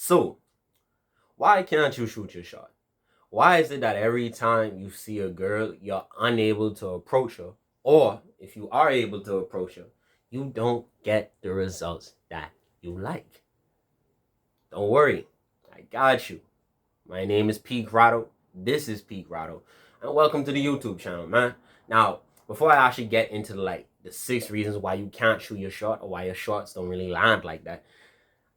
So, why can't you shoot your shot? Why is it that every time you see a girl, you're unable to approach her? Or if you are able to approach her, you don't get the results that you like? Don't worry, I got you. My name is Pete Grotto. This is Pete Grotto. And welcome to the YouTube channel, man. Now, before I actually get into the 6 reasons why you can't shoot your shot or why your shots don't really land like that,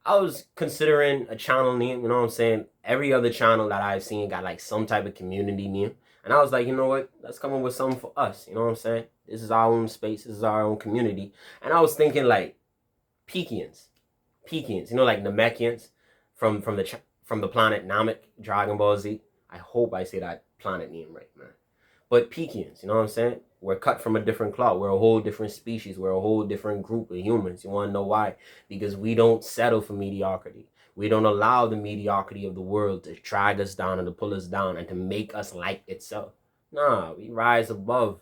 I was considering a channel name, you know what I'm saying? Every other channel that I've seen got like some type of community name. And I was like, you know what? Let's come up with something for us. You know what I'm saying? This is our own space. This is our own community. And I was thinking like Pekians. Pekians, you know, like Namekians from the planet Namek, Dragon Ball Z. I hope I say that planet name right, man. But Pekians, you know what I'm saying? We're cut from a different cloth. We're a whole different species. We're a whole different group of humans. You want to know why? Because we don't settle for mediocrity. We don't allow the mediocrity of the world to drag us down and to pull us down and to make us like itself. Nah, we rise above.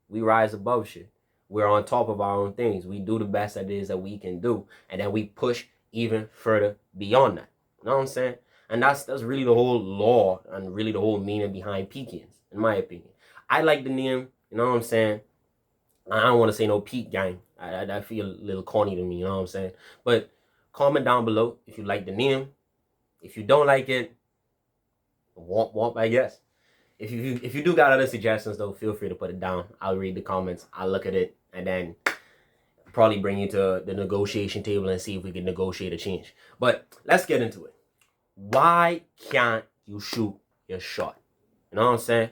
We rise above shit. We're on top of our own things. We do the best that it is that we can do. And then we push even further beyond that. You know what I'm saying? And that's really the whole law and really the whole meaning behind Pekians, in my opinion. I like the name, you know what I'm saying? I don't want to say no Peak gang. I feel a little corny to me, you know what I'm saying? But comment down below if you like the name. If you don't like it, womp womp, I guess. If you do got other suggestions though, feel free to put it down. I'll read the comments, I'll look at it, and then probably bring you to the negotiation table and see if we can negotiate a change. But let's get into it. Why can't you shoot your shot? You know what I'm saying?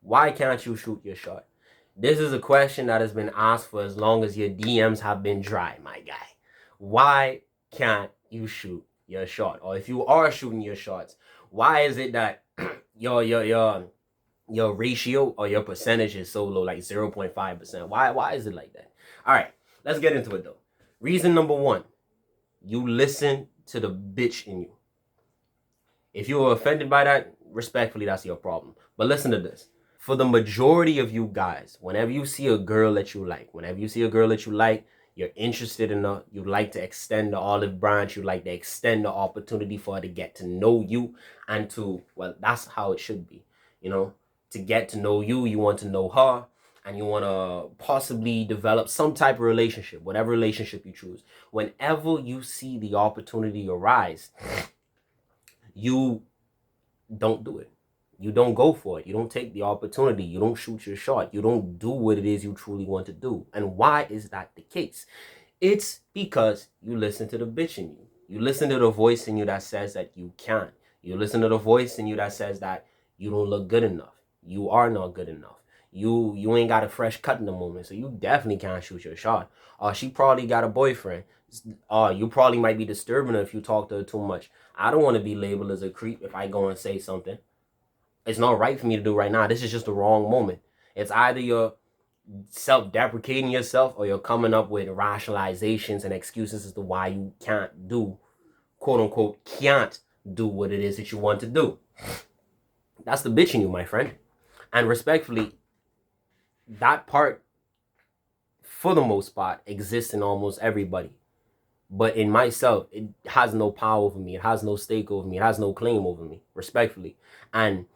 Why can't you shoot your shot? This is a question that has been asked for as long as your DMs have been dry, my guy. Why can't you shoot your shot? Or if you are shooting your shots, why is it that your ratio or your percentage is so low, like 0.5%? Why is it like that? All right, let's get into it though. Reason number 1, you listen to the bitch in you. If you were offended by that, respectfully, that's your problem. But listen to this. For the majority of you guys, whenever you see a girl that you like, you're interested in her, you'd like to extend the olive branch, you'd like to extend the opportunity for her to get to know you and to, well, that's how it should be, you know, to get to know you, you want to know her, and you want to possibly develop some type of relationship, whatever relationship you choose. Whenever you see the opportunity arise, you don't do it. You don't go for it. You don't take the opportunity. You don't shoot your shot. You don't do what it is you truly want to do. And why is that the case? It's because you listen to the bitch in you. You listen to the voice in you that says that you can't. You listen to the voice in you that says that you don't look good enough. You are not good enough. You ain't got a fresh cut in the moment, so you definitely can't shoot your shot. She probably got a boyfriend. You probably might be disturbing her if you talk to her too much. I don't want to be labeled as a creep if I go and say something. It's not right for me to do right now. This is just the wrong moment. It's either you're self-deprecating yourself or you're coming up with rationalizations and excuses as to why you can't do, quote unquote, can't do what it is that you want to do. That's the bitch in you, my friend. And respectfully, that part, for the most part, exists in almost everybody. But in myself, it has no power over me. It has no stake over me. It has no claim over me, respectfully. And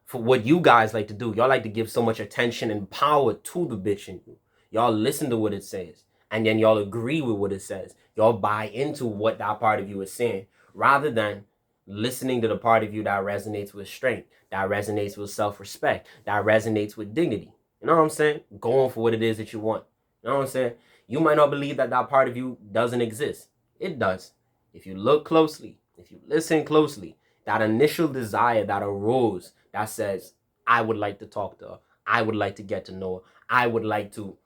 for what you guys like to do, y'all like to give so much attention and power to the bitch in you. Y'all listen to what it says, and then y'all agree with what it says. Y'all buy into what that part of you is saying, rather than listening to the part of you that resonates with strength, that resonates with self-respect, that resonates with dignity. You know what I'm saying? Going for what it is that you want. You know what I'm saying? You might not believe that that part of you doesn't exist. It does. If you look closely, if you listen closely, that initial desire that arose that says, I would like to talk to her, I would like to get to know her, I would like to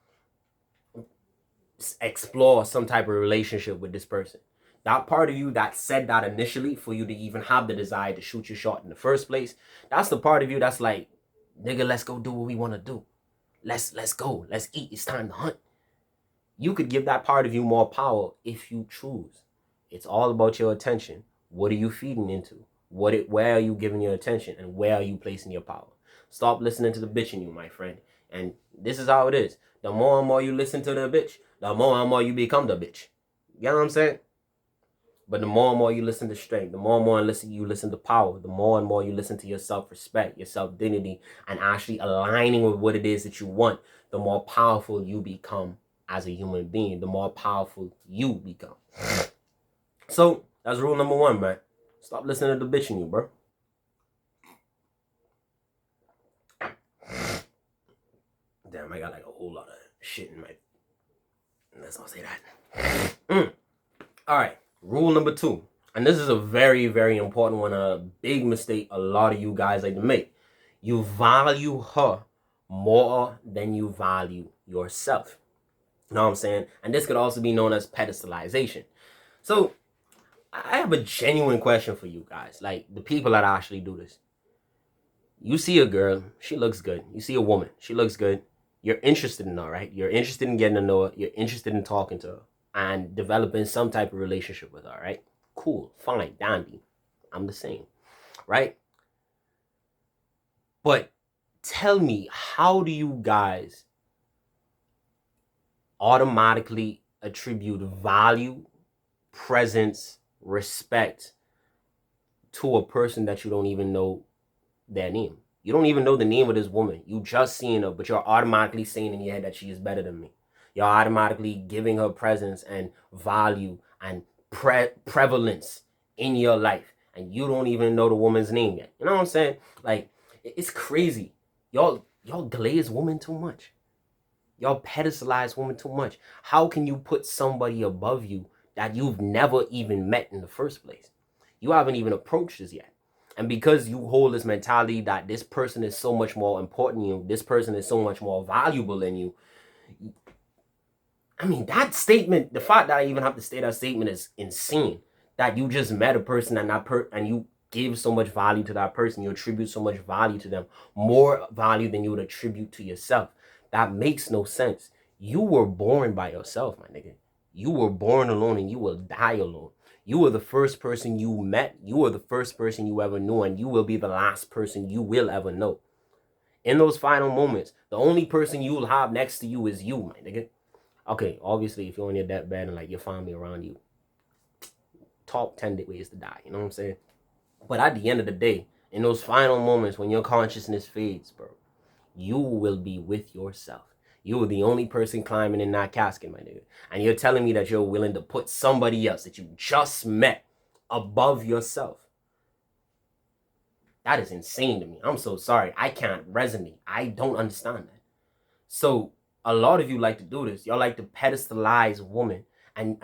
explore some type of relationship with this person. That part of you that said that initially for you to even have the desire to shoot your shot in the first place, that's the part of you that's like, nigga, let's go do what we want to do. Let's go. Let's eat. It's time to hunt. You could give that part of you more power if you choose. It's all about your attention. What are you feeding into? Where are you giving your attention, and where are you placing your power? Stop listening to the bitch in you, my friend. And this is how it is. The more and more you listen to the bitch, the more and more you become the bitch. You know what I'm saying? But the more and more you listen to strength, the more and more you listen to power, the more and more you listen to your self-respect, your self-dignity, and actually aligning with what it is that you want, the more powerful you become as a human being, the more powerful you become. So that's rule number one, man. Stop listening to the bitch in you, bro. Damn, I got like a whole lot of shit in my... Let's not say that. All right, rule number two. And this is a very, very important one, a big mistake a lot of you guys like to make. You value her more than you value yourself. You know what I'm saying? And this could also be known as pedestalization. So I have a genuine question for you guys, like the people that actually do this. You see a girl, she looks good. You see a woman, she looks good. You're interested in her, right? You're interested in getting to know her. You're interested in talking to her and developing some type of relationship with her, right? Cool, fine, dandy. I'm the same, right? But tell me, how do you guys automatically attribute value, presence, respect to a person that you don't even know their name? You don't even know the name of this woman. You just seen her, but you're automatically saying in your head that she is better than me. You're automatically giving her presence and value and prevalence in your life. And you don't even know the woman's name yet. You know what I'm saying? Like, it's crazy. Y'all glaze women too much. Y'all pedestalize women too much. How can you put somebody above you that you've never even met in the first place? You haven't even approached this yet. And because you hold this mentality that this person is so much more important than you, this person is so much more valuable than you. I mean, that statement, the fact that I even have to state that statement is insane. That you just met a person and you give so much value to that person, you attribute so much value to them, more value than you would attribute to yourself. That makes no sense. You were born by yourself, my nigga. You were born alone and you will die alone. You were the first person you met. You were the first person you ever knew, and you will be the last person you will ever know. In those final moments, the only person you will have next to you is you, my nigga. Okay, obviously, if you're on your deathbed and like your family around you, top 10 ways to die, you know what I'm saying? But at the end of the day, in those final moments when your consciousness fades, bro, you will be with yourself. You were the only person climbing in that casket, my nigga. And you're telling me that you're willing to put somebody else that you just met above yourself. That is insane to me. I'm so sorry. I can't resonate. I don't understand that. So a lot of you like to do this. Y'all like to pedestalize women and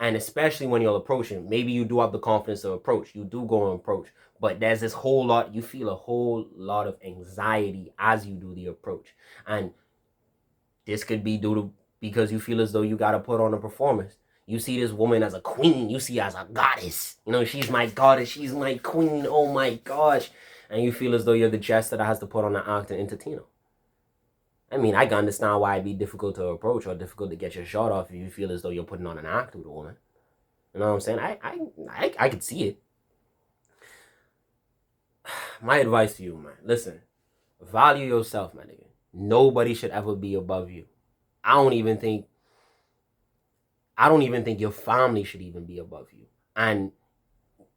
especially when you're approaching. Maybe you do have the confidence to approach. You do go and approach. But there's this whole lot, you feel a whole lot of anxiety as you do the approach. And this could be due to because you feel as though you got to put on a performance. You see this woman as a queen. You see her as a goddess. You know, she's my goddess. She's my queen. Oh my gosh. And you feel as though you're the jester that has to put on an act and entertain her. I mean, I can understand why it'd be difficult to approach or difficult to get your shot off if you feel as though you're putting on an act with a woman. You know what I'm saying? I could see it. My advice to you, man. Listen, value yourself, my nigga. Nobody should ever be above you. I don't even think your family should even be above you. And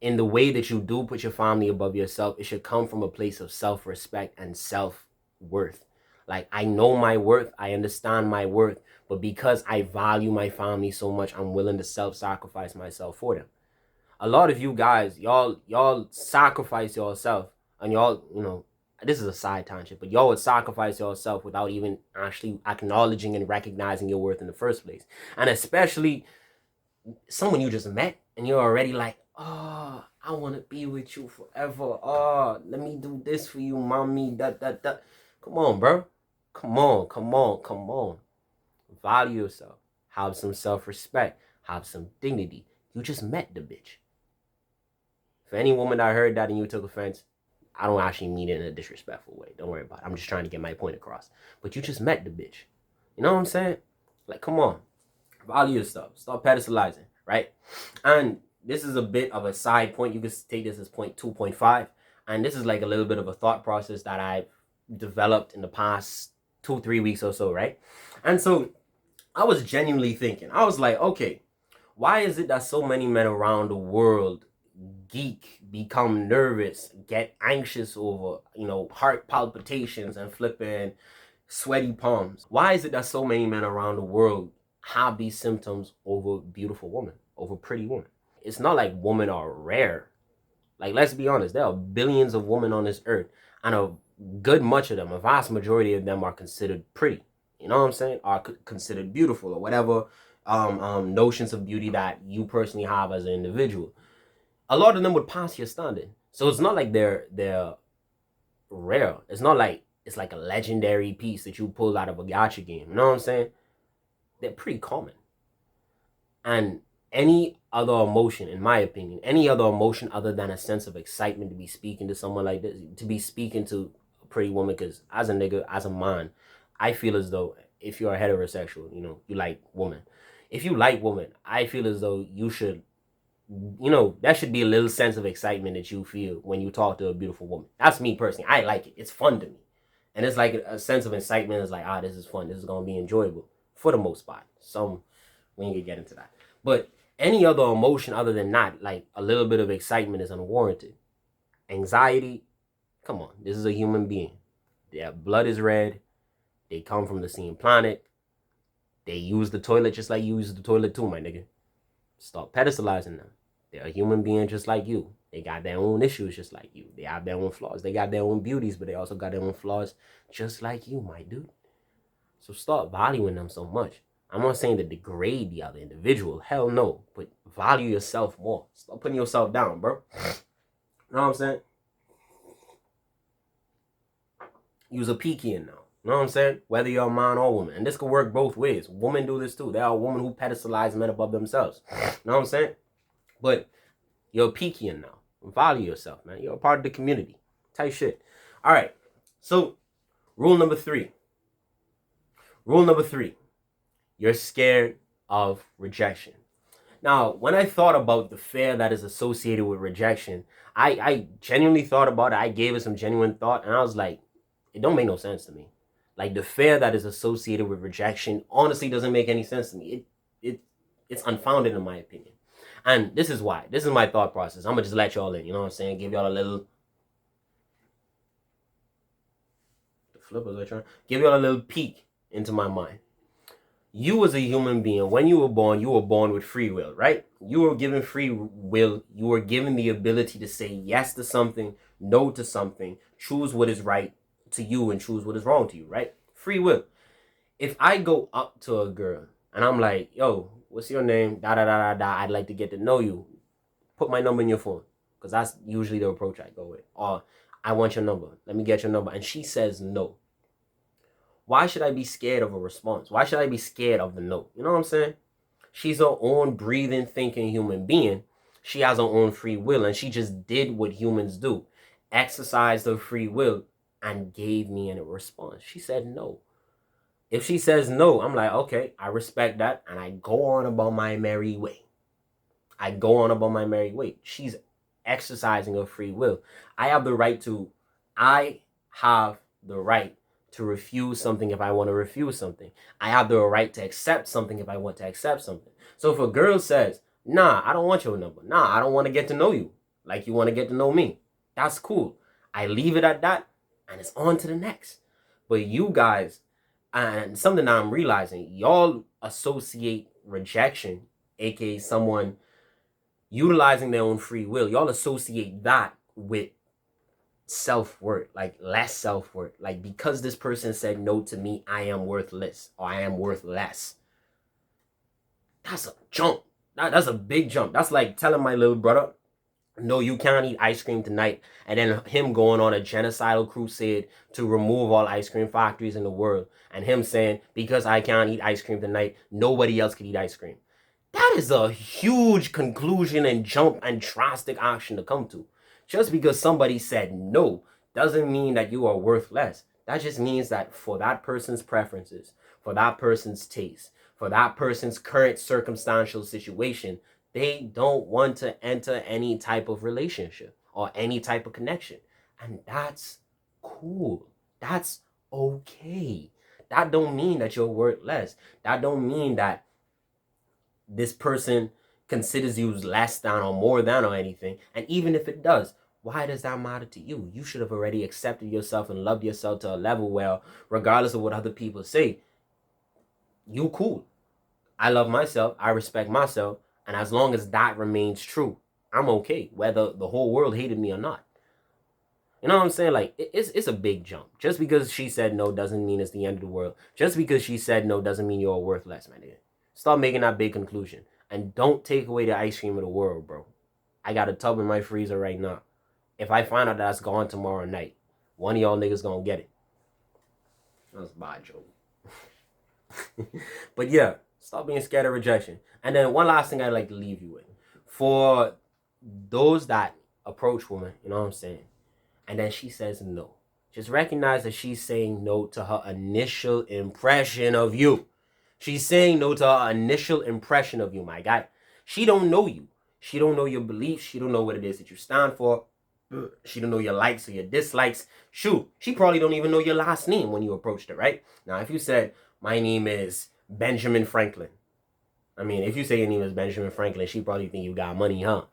in the way that you do put your family above yourself, it should come from a place of self-respect and self-worth. Like, I know my worth, I understand my worth, but because I value my family so much, I'm willing to self-sacrifice myself for them. A lot of you guys, y'all sacrifice yourself, and y'all, you know, this is a side tangent, but y'all would sacrifice yourself without even actually acknowledging and recognizing your worth in the first place. And especially someone you just met and you're already like, oh, I want to be with you forever. Oh, let me do this for you, mommy. That. Come on, bro. Come on. Value yourself. Have some self-respect. Have some dignity. You just met the bitch. For any woman that heard that and you took offense, I don't actually mean it in a disrespectful way. Don't worry about it. I'm just trying to get my point across. But you just met the bitch. You know what I'm saying? Like, come on. Value yourself. Stop pedestalizing, right? And this is a bit of a side point. You can take this as point 2.5. And this is like a little bit of a thought process that I've developed in the past 2-3 weeks or so, right? And so I was genuinely thinking. I was like, okay, Why is it that so many men around the world geek, become nervous, get anxious over, heart palpitations and flipping sweaty palms? Why is it that so many men around the world have these symptoms over beautiful women, over pretty women? It's not like women are rare. Like, let's be honest, there are billions of women on this earth, and a good much of them, a vast majority of them, are considered pretty. You know what I'm saying? Are considered beautiful, or whatever notions of beauty that you personally have as an individual. A lot of them would pass your standard. So it's not like they're rare. It's not like it's like a legendary piece that you pulled out of a gacha game. You know what I'm saying? They're pretty common. And any other emotion, in my opinion, any other emotion other than a sense of excitement to be speaking to someone like this, to be speaking to a pretty woman, because as a nigga, as a man, I feel as though if you're a heterosexual, you like women. If you like women, I feel as though you should, that should be a little sense of excitement that you feel when you talk to a beautiful woman. That's me personally. I like it. It's fun to me. And it's like a sense of excitement. It's like, this is fun. This is going to be enjoyable for the most part. Some, we ain't gonna get into that. But any other emotion other than that, like a little bit of excitement, is unwarranted. Anxiety, come on. This is a human being. Their blood is red. They come from the same planet. They use the toilet just like you use the toilet too, my nigga. Stop pedestalizing them. They're a human being just like you. They got their own issues just like you. They have their own flaws. They got their own beauties, but they also got their own flaws just like you, my dude. So stop valuing them so much. I'm not saying to degrade the other individual. Hell no. But value yourself more. Stop putting yourself down, bro. You know what I'm saying? Use a Pekian now. You know what I'm saying? Whether you're a man or woman. And this could work both ways. Women do this too. There are women who pedestalize men above themselves. You know what I'm saying? But you're a Pekian now. Value yourself, man. You're a part of the community. Type shit. All right. So, rule number 3. Rule number 3. You're scared of rejection. Now, when I thought about the fear that is associated with rejection, I genuinely thought about it. I gave it some genuine thought, and I was like, it don't make no sense to me. Like, the fear that is associated with rejection honestly doesn't make any sense to me. It's unfounded in my opinion. And this is why. This is my thought process. I'm going to just let y'all in. You know what I'm saying? Give y'all a little... The flippers are trying... Give y'all a little peek into my mind. You as a human being, when you were born with free will, right? You were given free will. You were given the ability to say yes to something, no to something, choose what is right to you and choose what is wrong to you, right? Free will. If I go up to a girl and I'm like, yo, what's your name? Da da da da da. I'd like to get to know you. Put my number in your phone, because that's usually the approach I go with. Or I want your number. Let me get your number. And she says no. Why should I be scared of a response? Why should I be scared of the no? You know what I'm saying? She's her own breathing, thinking human being. She has her own free will, and she just did what humans do. Exercised her free will and gave me a response. She said no. If she says no, I'm like, okay, I respect that, and I go on about my merry way. She's exercising her free will. I have the right to refuse something if I want to refuse something. I have the right to accept something if I want to accept something. So if a girl says, nah, I don't want your number. Nah, I don't want to get to know you like you want to get to know me. That's cool. I leave it at that, and it's on to the next. But you guys, and something that I'm realizing, y'all associate rejection, aka someone utilizing their own free will, y'all associate that with self-worth, like less self-worth. Like, because this person said no to me, I am worthless, or I am worth less. That's a jump. That's a big jump. That's like telling my little brother, no, you can't eat ice cream tonight, and then him going on a genocidal crusade to remove all ice cream factories in the world, and him saying, because I can't eat ice cream tonight, nobody else can eat ice cream. That is a huge conclusion and jump and drastic action to come to. Just because somebody said no doesn't mean that you are worth less. That just means that for that person's preferences, for that person's taste, for that person's current circumstantial situation, they don't want to enter any type of relationship or any type of connection. And that's cool. That's okay. That don't mean that you're worth less. That don't mean that this person considers you less than or more than or anything. And even if it does, why does that matter to you? You should have already accepted yourself and loved yourself to a level where, regardless of what other people say, you cool. I love myself, I respect myself, and as long as that remains true, I'm okay, whether the whole world hated me or not. You know what I'm saying? Like, it's a big jump. Just because she said no doesn't mean it's the end of the world. Just because she said no doesn't mean you're worth less, man. Stop making that big conclusion. And don't take away the ice cream of the world, bro. I got a tub in my freezer right now. If I find out that's gone tomorrow night, one of y'all niggas gonna get it. That's a bad joke. But yeah, stop being scared of rejection. And then one last thing I'd like to leave you with. For those that approach women, you know what I'm saying? And then she says no. Just recognize that she's saying no to her initial impression of you. She's saying no to her initial impression of you, my guy. She don't know you. She don't know your beliefs. She don't know what it is that you stand for. She don't know your likes or your dislikes. Shoot, she probably don't even know your last name when you approached her, right? Now, if you said, my name is Benjamin Franklin. I mean, if you say your name is Benjamin Franklin, she probably think you got money, huh?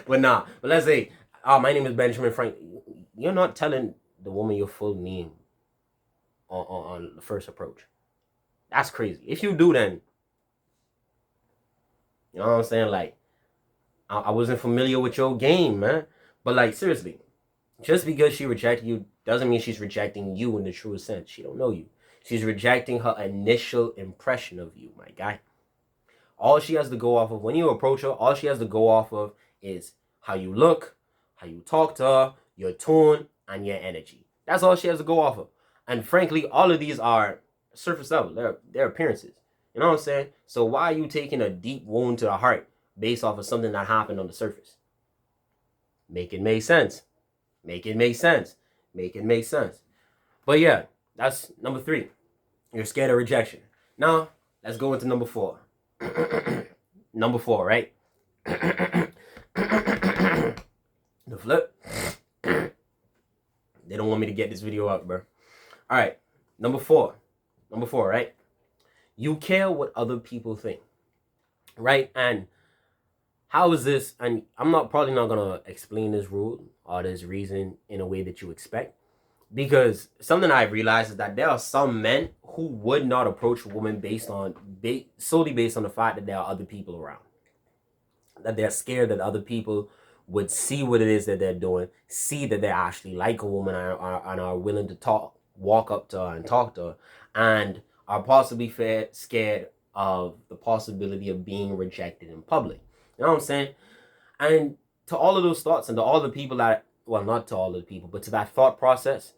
But let's say, oh, my name is Benjamin Franklin. You're not telling the woman your full name on the first approach. That's crazy. If you do, then, you know what I'm saying? Like, I wasn't familiar with your game, man. But like, seriously, just because she rejected you doesn't mean she's rejecting you in the truest sense. She don't know you. She's rejecting her initial impression of you, my guy. All she has to go off of, when you approach her, all she has to go off of is how you look, how you talk to her, your tone, and your energy. That's all she has to go off of. And frankly, all of these are surface level. They're appearances. You know what I'm saying? So why are you taking a deep wound to the heart based off of something that happened on the surface? Make it make sense. Make it make sense. Make it make sense. But yeah, that's number 3. You're scared of rejection. Now, let's go into number 4. Number 4, right? The flip. They don't want me to get this video up, bro. All right, number 4, right? You care what other people think, right? And how is this? And I'm probably not gonna explain this rule or this reason in a way that you expect, because something I realized is that there are some men who would not approach a woman solely based on the fact that there are other people around, that they're scared that other people would see what it is that they're doing, see that they actually like a woman and are willing to walk up to her and talk to her, and are possibly scared of the possibility of being rejected in public. You know what I'm saying? And to all of those thoughts and to all the people that, well, not to all of the people, but to that thought process,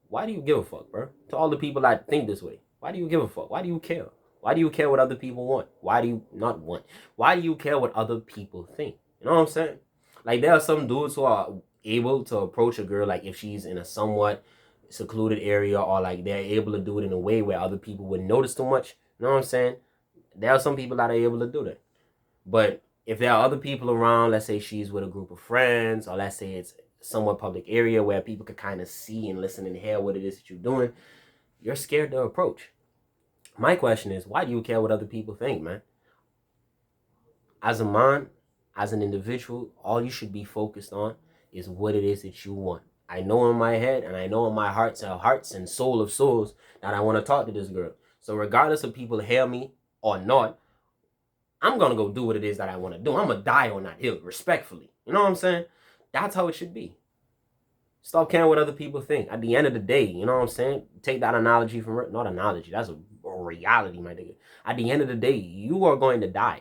why do you give a fuck, bro? To all the people that think this way, why do you give a fuck? Why do you care? Why do you care what other people want? Why do you not want? Why do you care what other people think? You know what I'm saying? Like, there are some dudes who are able to approach a girl, like, if she's in a somewhat secluded area, or like they're able to do it in a way where other people wouldn't notice too much. You know what I'm saying? There are some people that are able to do that. But if there are other people around, let's say she's with a group of friends, or let's say it's somewhat public area where people can kind of see and listen and hear what it is that you're doing, you're scared to approach. My question is, why do you care what other people think, man? As a man, as an individual, all you should be focused on is what it is that you want. I know in my head and I know in my hearts and soul of souls that I want to talk to this girl. So regardless of people hear me or not, I'm going to go do what it is that I want to do. I'm going to die on that hill, respectfully. You know what I'm saying? That's how it should be. Stop caring what other people think. At the end of the day, you know what I'm saying? Take that analogy from, not analogy, that's a reality, my nigga. At the end of the day, you are going to die.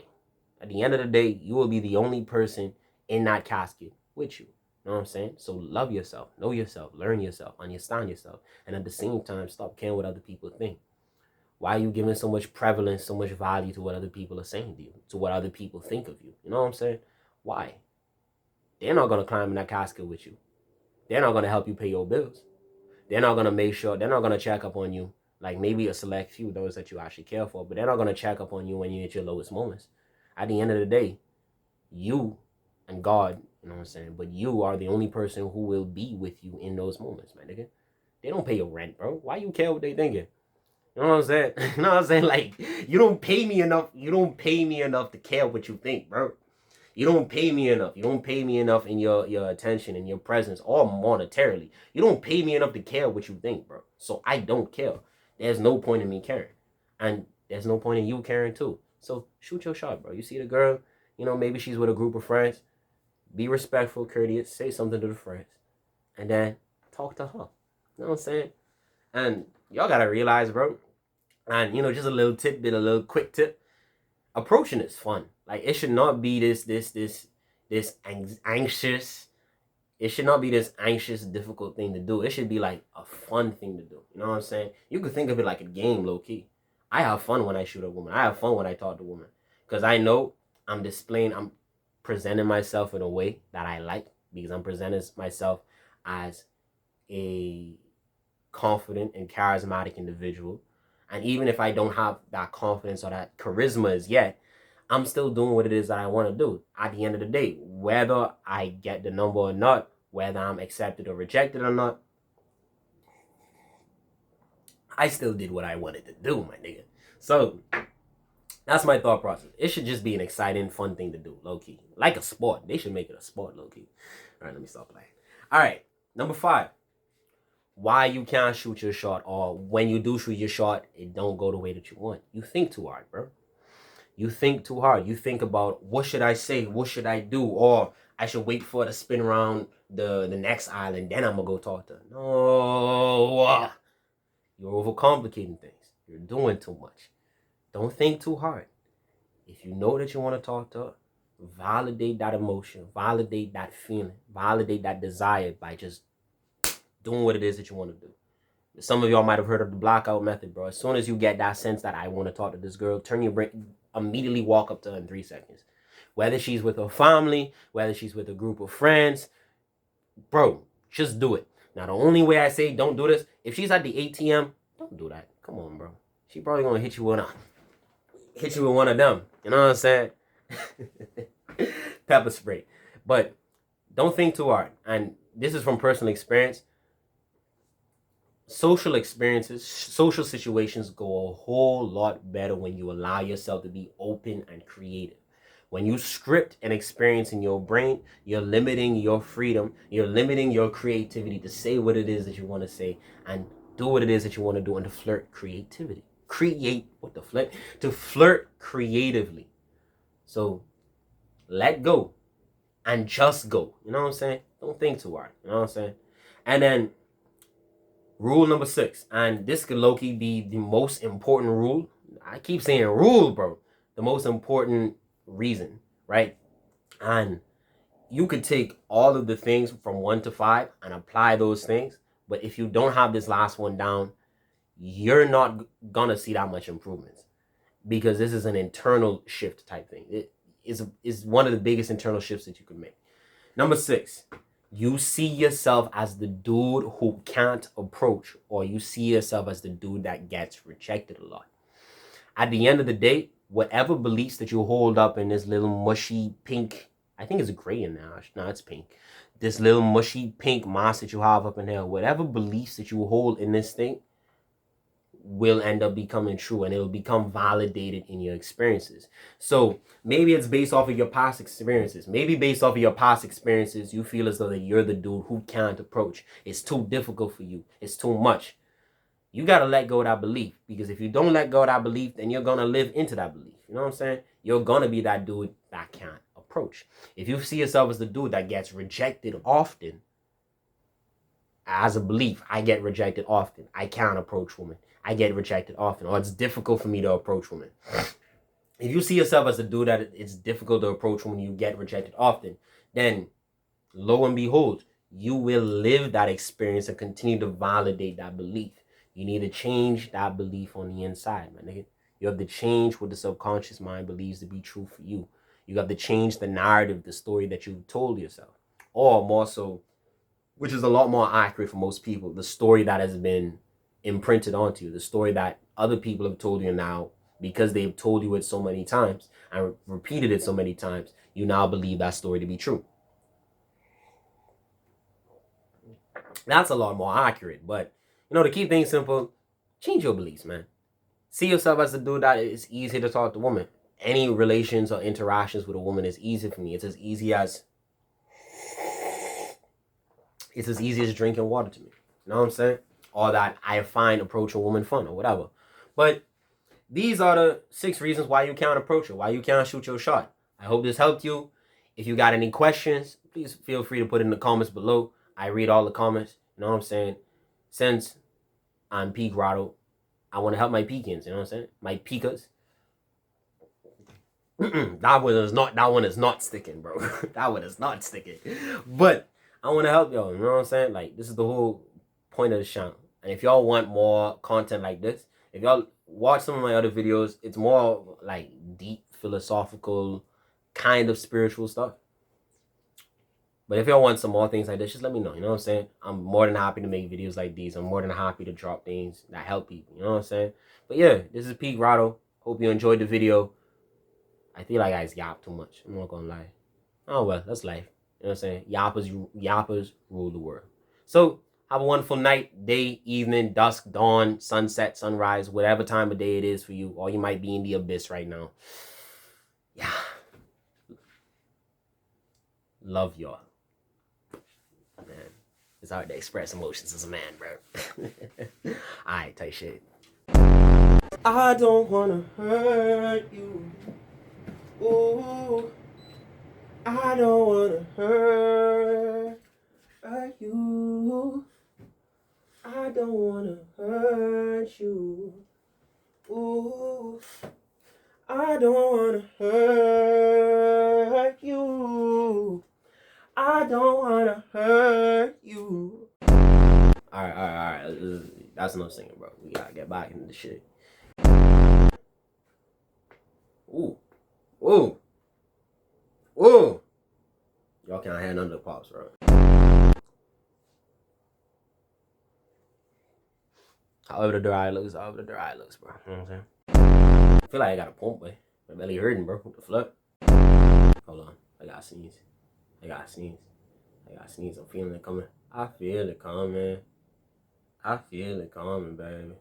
At the end of the day, you will be the only person in that casket with you. You know what I'm saying? So love yourself, know yourself, learn yourself, understand yourself. And at the same time, stop caring what other people think. Why are you giving so much prevalence, so much value to what other people are saying to you, to what other people think of you? You know what I'm saying? Why? They're not going to climb in that casket with you. They're not going to help you pay your bills. They're not going to make sure, they're not going to check up on you. Like maybe a select few, those that you actually care for, but they're not going to check up on you when you're at your lowest moments. At the end of the day, you and God, you know what I'm saying? But you are the only person who will be with you in those moments, my nigga. They don't pay your rent, bro. Why you care what they thinking? You You know what I'm saying? You know what I'm saying? Like, you don't pay me enough. You don't pay me enough to care what you think, bro. You don't pay me enough. You don't pay me enough in your attention and your presence, or monetarily. You don't pay me enough to care what you think, bro. So I don't care. There's no point in me caring, and there's no point in you caring too. So shoot your shot, bro. You see the girl, maybe she's with a group of friends. Be respectful, courteous. Say something to the friends, and then talk to her. You know what I'm saying? And y'all gotta realize, bro. And just a little tidbit, a little quick tip. Approaching is fun. Like, it should not be this anxious. It should not be this anxious, difficult thing to do. It should be like a fun thing to do. You know what I'm saying? You could think of it like a game, low key. I have fun when I shoot a woman. I have fun when I talk to a woman, because I know I'm presenting myself in a way that I like, because I'm presenting myself as a confident and charismatic individual. And even if I don't have that confidence or that charisma as yet, I'm still doing what it is that I want to do. At the end of the day, whether I get the number or not, whether I'm accepted or rejected or not, I still did what I wanted to do, my nigga. So that's my thought process. It should just be an exciting, fun thing to do, low key. Like a sport. They should make it a sport, low key. All right, let me stop playing. All right, number 5. Why you can't shoot your shot, or when you do shoot your shot, it don't go the way that you want. You think too hard, bro. You think too hard. You think about, what should I say? What should I do? Or I should wait for it to spin around the next island, then I'm going to go talk to her. No. You're overcomplicating things. You're doing too much. Don't think too hard. If you know that you want to talk to her, validate that emotion, validate that feeling, validate that desire by just doing what it is that you want to do. Some of y'all might have heard of the blackout method, bro. As soon as you get that sense that I want to talk to this girl, turn your brain, immediately walk up to her in 3 seconds. Whether she's with her family, whether she's with a group of friends, bro, just do it. Now, the only way I say don't do this, if she's at the ATM, don't do that. Come on, bro. She probably gonna hit you with one of them. You know what I'm saying? Pepper spray. But don't think too hard. And this is from personal experience. Social experiences, social situations go a whole lot better when you allow yourself to be open and creative. When you script an experience in your brain, you're limiting your freedom, you're limiting your creativity to say what it is that you want to say and do what it is that you want to do, and to flirt creativity. To flirt creatively. So let go and just go. You know what I'm saying? Don't think too hard. You know what I'm saying? And then rule number 6, and this could low-key be the most important rule. I keep saying rule, bro. The most important reason, right? And you could take all of the things from 1 to 5 and apply those things. But if you don't have this last one down, you're not gonna see that much improvements, because this is an internal shift type thing. It is one of the biggest internal shifts that you can make. Number 6. You see yourself as the dude who can't approach, or you see yourself as the dude that gets rejected a lot. At the end of the day, whatever beliefs that you hold up in this little mushy pink, I think it's gray in there. No, it's pink. This little mushy pink mass that you have up in there, whatever beliefs that you hold in this thing will end up becoming true, and it'll become validated in your experiences. So maybe it's based off of your past experiences. Maybe based off of your past experiences, you feel as though that you're the dude who can't approach. It's too difficult for you. It's too much. You got to let go of that belief, because if you don't let go of that belief, then you're going to live into that belief. You know what I'm saying? You're going to be that dude that can't approach. If you see yourself as the dude that gets rejected often, as a belief, I get rejected often, I can't approach women, I get rejected often, or it's difficult for me to approach women. If you see yourself as a dude that it's difficult to approach women, you get rejected often, then lo and behold, you will live that experience and continue to validate that belief. You need to change that belief on the inside, my nigga. You have to change what the subconscious mind believes to be true for you. You have to change the narrative, the story that you told yourself. Or more so, which is a lot more accurate for most people, the story that has been imprinted onto you, the story that other people have told you now, because they've told you it so many times and repeated it so many times, you now believe that story to be true. That's a lot more accurate. But, to keep things simple, change your beliefs, man. See yourself as a dude that it's easy to talk to women. Any relations or interactions with a woman is easy for me. It's as easy as drinking water to me. You know what I'm saying? Or that I find approaching a woman fun or whatever. But these are the 6 reasons why you can't approach her, why you can't shoot your shot. I hope this helped you. If you got any questions, please feel free to put in the comments below. I read all the comments. You know what I'm saying? Since I'm peak Grotto, I want to help my peekins. You know what I'm saying? My peekers. That one is not sticking, bro. That one is not sticking. But I want to help y'all. You know what I'm saying? Like, this is the whole point of the channel. And if y'all want more content like this, if y'all watch some of my other videos, it's more like deep, philosophical, kind of spiritual stuff. But if y'all want some more things like this, just let me know. You know what I'm saying? I'm more than happy to make videos like these. I'm more than happy to drop things that help people. You know what I'm saying? But yeah, this is Pete Grotto. Hope you enjoyed the video. I feel like I just yap too much. I'm not gonna lie. Oh well, that's life. You know what I'm saying? Yappers rule the world. So have a wonderful night, day, evening, dusk, dawn, sunset, sunrise, whatever time of day it is for you. Or you might be in the abyss right now. Yeah. Love y'all. Man, it's hard to express emotions as a man, bro. Alright, tight shit. I don't wanna hurt you. Ooh, I don't wanna hurt you. I don't wanna hurt you. Ooh, I don't wanna hurt you. I don't wanna hurt you. Alright. That's enough singing, bro. We gotta get back into the shit. Ooh. Y'all can't hear none of the pops, bro. However the dry looks, bro. You know what I'm saying? I feel like I got a pump, boy. My belly hurting, bro. What the fuck? Hold on. I gotta sneeze. I'm feeling it coming. I feel it coming, baby.